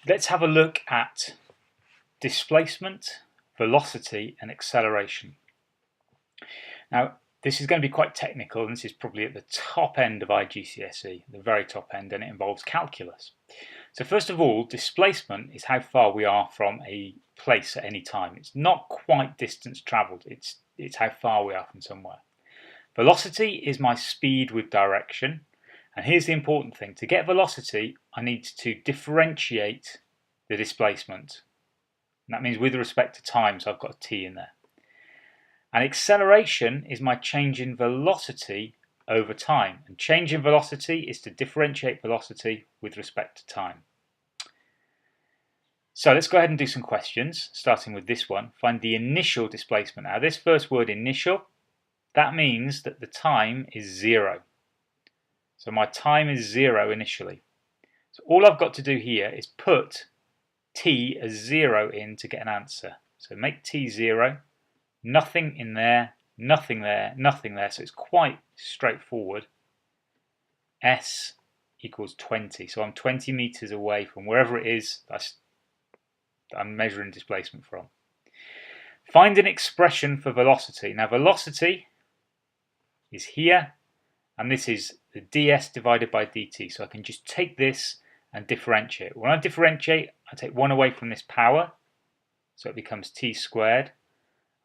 Let's have a look at displacement, velocity and acceleration. Now this is going to be quite technical, and this is probably at the top end of IGCSE, the very top end, and it involves calculus. So first of all, displacement is how far we are from a place at any time. It's not quite distance travelled, it's how far we are from somewhere. Velocity is my speed with direction, and here's the important thing. To get velocity, I need to differentiate the displacement. And that means with respect to time, so I've got a t in there. And acceleration is my change in velocity over time. And change in velocity is to differentiate velocity with respect to time. So let's go ahead and do some questions, starting with this one. Find the initial displacement. Now this first word, initial, that means that the time is 0. So my time is 0 initially. So all I've got to do here is put t as 0 in to get an answer. So make t 0. Nothing in there, nothing there, nothing there, so it's quite straightforward. S equals 20, so I'm 20 meters away from wherever it is I'm measuring displacement from. Find an expression for velocity. Now velocity is here, and this is the ds divided by dt, so I can just take this and differentiate. When I differentiate, I take 1 away from this power, so it becomes t squared.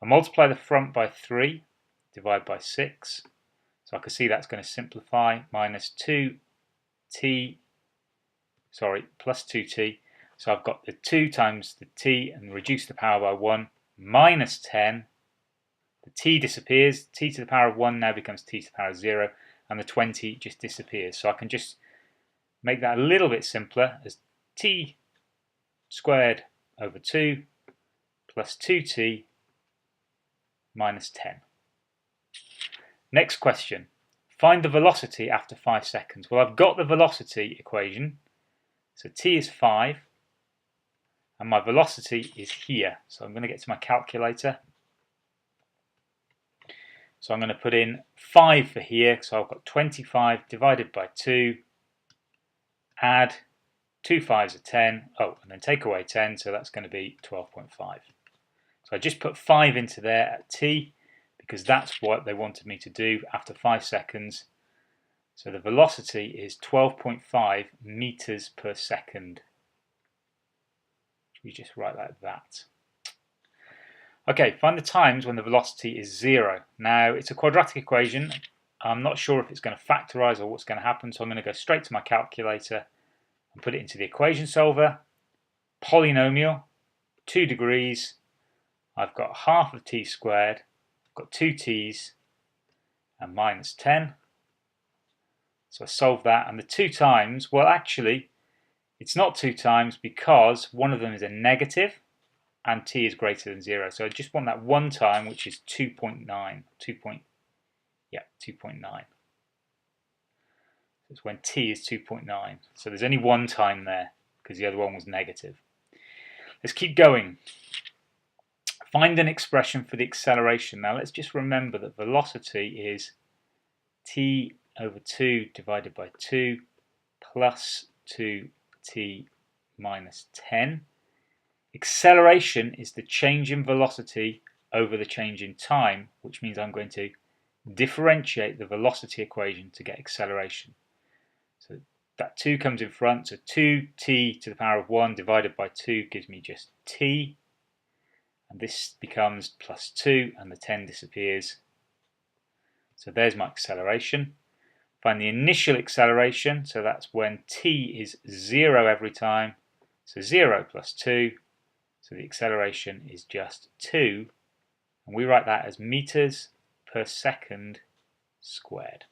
I multiply the front by 3, divide by 6, so I can see that's going to simplify, minus 2t, plus 2t, so I've got the 2 times the t and reduce the power by 1, minus 10, the t disappears, t to the power of 1 now becomes t to the power of 0, and the 20 just disappears. So I can just make that a little bit simpler as t squared over 2 plus 2t minus 10. Next question. Find the velocity after 5 seconds. Well, I've got the velocity equation. So t is 5 and my velocity is here. So I'm going to get to my calculator. So I'm going to put in 5 for here. So I've got 25 divided by 2. Add 2 5s are 10. Oh, and then take away 10. So that's going to be 12.5. So I just put 5 into there at t because that's what they wanted me to do after 5 seconds. So the velocity is 12.5 meters per second. We just write like that. Okay, find the times when the velocity is 0. Now it's a quadratic equation. I'm not sure if it's going to factorize or what's going to happen, so I'm going to go straight to my calculator and put it into the equation solver. Polynomial, 2 degrees. I've got half of t squared, I've got 2 t's and minus 10. So I solve that, and the 2 times, well actually it's not 2 times because one of them is a negative and t is greater than 0. So I just want that one time, which is 2.9. 2.9. It's when t is 2.9. So there's only one time there because the other one was negative. Let's keep going. Find an expression for the acceleration. Now let's just remember that velocity is t over 2 divided by 2 plus 2t minus 10. Acceleration is the change in velocity over the change in time, which means I'm going to differentiate the velocity equation to get acceleration. So that 2 comes in front, so 2t to the power of 1 divided by 2 gives me just t. And this becomes plus 2 and the 10 disappears. So there's my acceleration. Find the initial acceleration, so that's when t is 0 every time. So 0 plus 2, so the acceleration is just 2. And we write that as meters per second squared.